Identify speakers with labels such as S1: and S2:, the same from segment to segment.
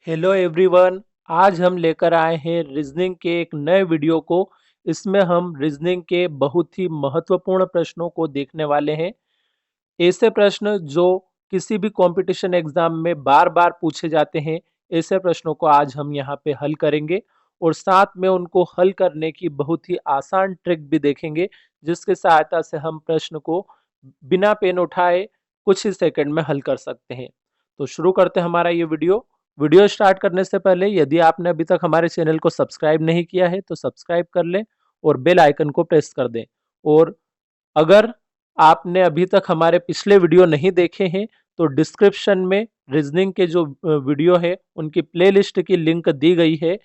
S1: Hello everyone. आज हम लेकर आए हैं रीजनिंग के एक नए वीडियो को। इसमें हम रीजनिंग के बहुत ही महत्वपूर्ण प्रश्नों को देखने वाले हैं। ऐसे प्रश्न जो किसी भी कंपटीशन एग्जाम में बार बार पूछे जाते हैं, ऐसे प्रश्नों को आज हम यहाँ पे हल करेंगे और साथ में उनको हल करने की बहुत ही आसान ट्रिक भी देखेंगे, जिसकी सहायता से हम प्रश्न को बिना पेन उठाए कुछ ही सेकंड में हल कर सकते हैं। तो शुरू करते हैं हमारा ये वीडियो। वीडियो स्टार्ट करने से पहले यदि आपने अभी तक हमारे चैनल को सब्सक्राइब नहीं किया है तो सब्सक्राइब कर लें और बेल आइकन को प्रेस कर दें। और अगर आपने अभी तक हमारे पिछले वीडियो नहीं देखे हैं तो डिस्क्रिप्शन में रीजनिंग के जो वीडियो है उनकी प्लेलिस्ट की लिंक दी गई है,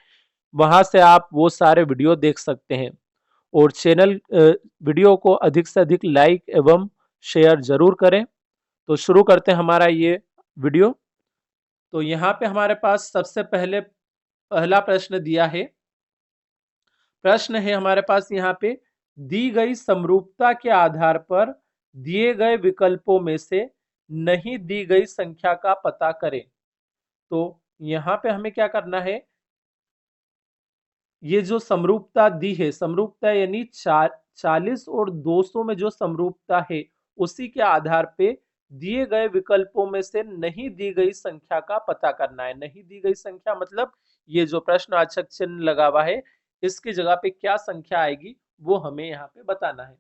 S1: वहां से आप वो सारे वीडियो देख सकते हैं। और चैनल वीडियो को अधिक से अधिक लाइक एवं शेयर जरूर करें। तो शुरू करते हैं हमारा ये वीडियो। तो यहाँ पे हमारे पास सबसे पहले पहला प्रश्न दिया है। प्रश्न है हमारे पास यहाँ पे, दी गई समरूपता के आधार पर दिए गए विकल्पों में से नहीं दी गई संख्या का पता करें। तो यहाँ पे हमें क्या करना है, ये जो समरूपता दी है, समरूपता यानी 40 और 200 में जो समरूपता है, उसी के आधार पे दिए गए विकल्पों में से नहीं दी गई संख्या का पता करना है। नहीं दी गई संख्या मतलब ये जो प्रश्नवाचक चिन्ह लगा हुआ है, इसकी जगह पे क्या संख्या आएगी वो हमें यहाँ पे बताना है।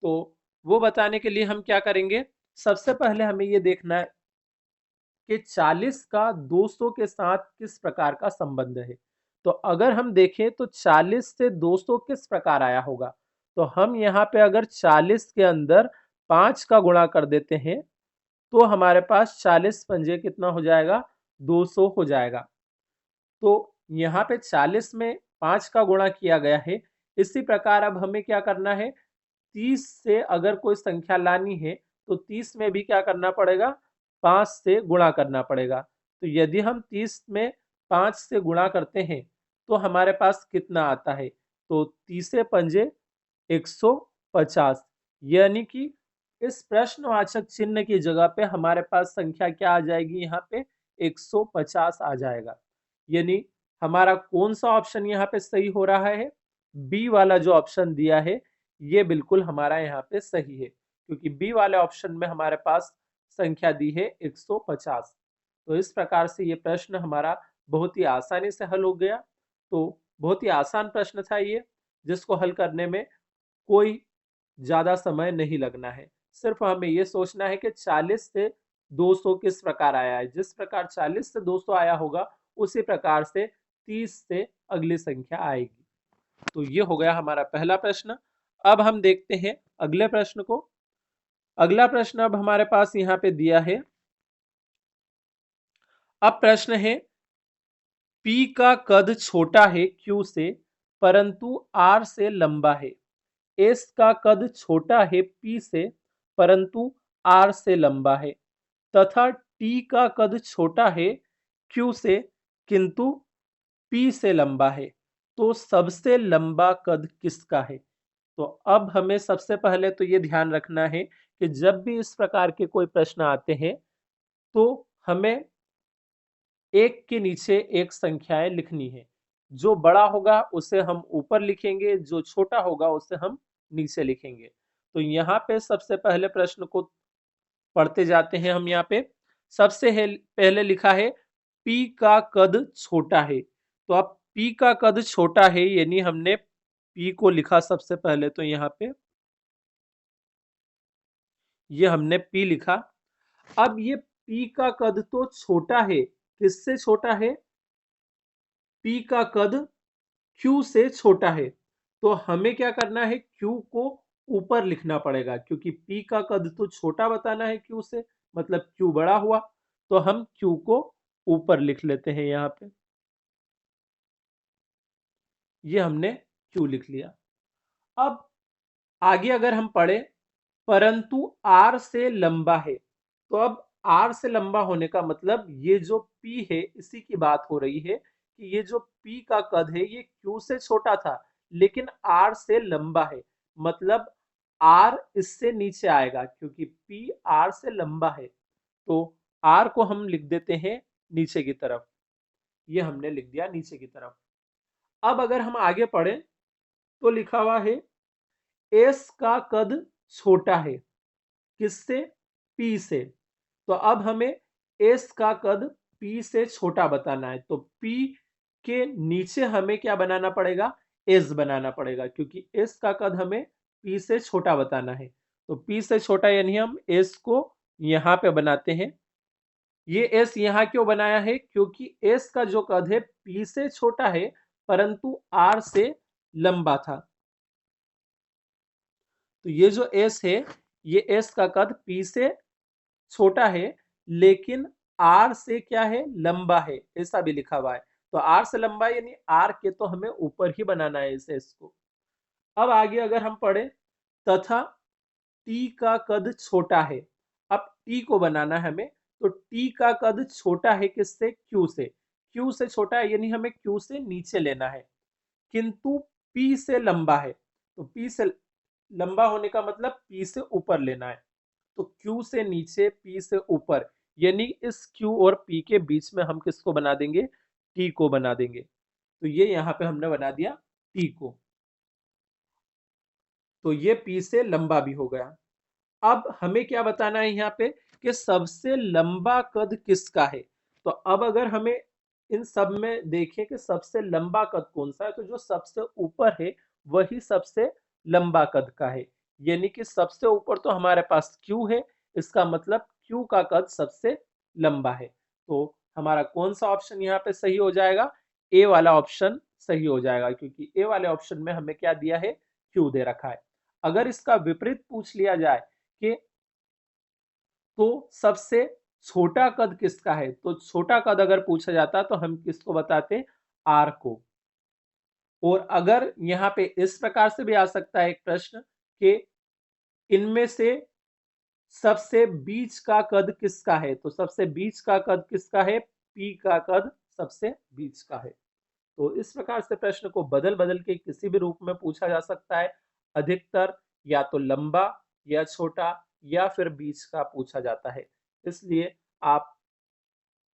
S1: तो वो बताने के लिए हम क्या करेंगे, सबसे पहले हमें ये देखना है कि 40 का 200 के साथ किस प्रकार का संबंध है। तो अगर हम देखें तो 40 से 200 किस प्रकार आया होगा, तो हम यहाँ पे अगर 40 के अंदर 5 का गुणा कर देते हैं तो हमारे पास 40 पंजे कितना हो जाएगा, 200 हो जाएगा। तो यहाँ पे 40 में 5 का गुणा किया गया है। इसी प्रकार अब हमें क्या करना है, 30 से अगर कोई संख्या लानी है तो 30 में भी क्या करना पड़ेगा, 5 से गुणा करना पड़ेगा। तो यदि हम 30 में 5 से गुणा करते हैं तो हमारे पास कितना आता है, तो 30 पंजे 150, यानी कि इस प्रश्नवाचक चिन्ह की जगह पे हमारे पास संख्या क्या आ जाएगी, यहाँ पे 150 आ जाएगा। यानी हमारा कौन सा ऑप्शन यहाँ पे सही हो रहा है, बी वाला जो ऑप्शन दिया है ये बिल्कुल हमारा यहाँ पे सही है, क्योंकि बी वाले ऑप्शन में हमारे पास संख्या दी है 150। तो इस प्रकार से ये प्रश्न हमारा बहुत ही आसानी से हल हो गया। तो बहुत ही आसान प्रश्न था ये, जिसको हल करने में कोई ज्यादा समय नहीं लगना है। सिर्फ हमें ये सोचना है कि 40 से 200 किस प्रकार आया है। जिस प्रकार 40 से 200 आया होगा उसी प्रकार से 30 से अगली संख्या आएगी। तो ये हो गया हमारा पहला प्रश्न। अब हम देखते हैं अगले प्रश्न को। अगला प्रश्न अब हमारे पास यहाँ पे दिया है। अब प्रश्न है, P का कद छोटा है Q से परंतु R से लंबा है। S का कद छोटा है P से परंतु R से लंबा है, तथा T का कद छोटा है Q से किंतु P से लंबा है। तो सबसे लंबा कद किसका है। तो अब हमें सबसे पहले तो ये ध्यान रखना है कि जब भी इस प्रकार के कोई प्रश्न आते हैं तो हमें एक के नीचे एक संख्याएं लिखनी है। जो बड़ा होगा उसे हम ऊपर लिखेंगे, जो छोटा होगा उसे हम नीचे लिखेंगे। तो यहाँ पे सबसे पहले प्रश्न को पढ़ते जाते हैं हम। यहाँ पे सबसे पहले लिखा है P का कद छोटा है। तो अब P का कद छोटा है यानी हमने P को लिखा सबसे पहले, तो यहाँ पे ये हमने P लिखा। अब ये P का कद तो छोटा है, किससे छोटा है, P का कद Q से छोटा है। तो हमें क्या करना है, Q को ऊपर लिखना पड़ेगा, क्योंकि P का कद तो छोटा बताना है Q से, मतलब Q बड़ा हुआ। तो हम Q को ऊपर लिख लेते हैं यहाँ पे। ये हमने Q लिख लिया। अब आगे अगर हम पढ़े, परंतु R से लंबा है। तो अब R से लंबा होने का मतलब ये जो P है इसी की बात हो रही है कि ये जो P का कद है ये Q से छोटा था लेकिन R से लंबा है। मतलब R इससे नीचे आएगा क्योंकि P R से लंबा है। तो R को हम लिख देते हैं नीचे की तरफ। ये हमने लिख दिया नीचे की तरफ। अब अगर हम आगे पढ़ें तो लिखा हुआ है एस का कद छोटा है किससे? पी से। तो अब हमें एस का कद पी से छोटा बताना है, तो पी के नीचे हमें क्या बनाना पड़ेगा? एस बनाना पड़ेगा, क्योंकि एस का कद हमें पी से छोटा बताना है। तो पी से छोटा यानी हम एस को यहां पे बनाते हैं। ये एस यहां क्यों बनाया है? क्योंकि एस का जो कद है पी से छोटा है परंतु आर से लंबा था। तो ये जो एस है, ये एस का कद पी से छोटा है लेकिन आर से क्या है? लंबा है, ऐसा भी लिखा हुआ है। तो आर से लंबा यानी आर के तो हमें ऊपर ही बनाना है इस एस को। अब आगे अगर हम पढ़े तथा टी का कद छोटा है। अब टी को बनाना है हमें, तो टी का कद छोटा है किससे? क्यू से। क्यू से छोटा है यानी हमें क्यू से नीचे लेना है, किंतु पी से लंबा है। तो पी से लंबा होने का मतलब पी से ऊपर लेना है। तो क्यू से नीचे पी से ऊपर, यानी इस क्यू और पी के बीच में हम किसको बना देंगे? टी को बना देंगे। तो ये यहाँ पे हमने बना दिया टी को। तो ये पी से लंबा भी हो गया। अब हमें क्या बताना है यहाँ पे कि सबसे लंबा कद किसका है। तो अब अगर हमें इन सब में देखें कि सबसे लंबा कद कौन सा है, तो जो सबसे ऊपर है वही सबसे लंबा कद का है। यानी कि सबसे ऊपर तो हमारे पास Q है, इसका मतलब Q का कद सबसे लंबा है। तो हमारा कौन सा ऑप्शन यहाँ पे सही हो जाएगा? ए वाला ऑप्शन सही हो जाएगा, क्योंकि ए वाले ऑप्शन में हमें क्या दिया है? Q दे रखा है। अगर इसका विपरीत पूछ लिया जाए कि तो सबसे छोटा कद किसका है, तो छोटा कद अगर पूछा जाता तो हम किसको बताते? आर को। और अगर यहाँ पे इस प्रकार से भी आ सकता है एक प्रश्न कि इनमें से सबसे बीच का कद किसका है, तो सबसे बीच का कद किसका है? पी का कद सबसे बीच का है। तो इस प्रकार से प्रश्न को बदल बदल के किसी भी रूप में पूछा जा सकता है। अधिकतर या तो लंबा या छोटा या फिर बीच का पूछा जाता है। इसलिए आप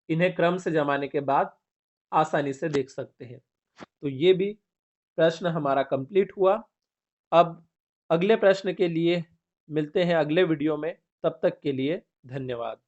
S1: इन्हें क्रम से जमाने के बाद आसानी से देख सकते हैं। तो ये भी प्रश्न हमारा कंप्लीट हुआ। अब अगले प्रश्न के लिए मिलते हैं अगले वीडियो में। तब तक के लिए धन्यवाद।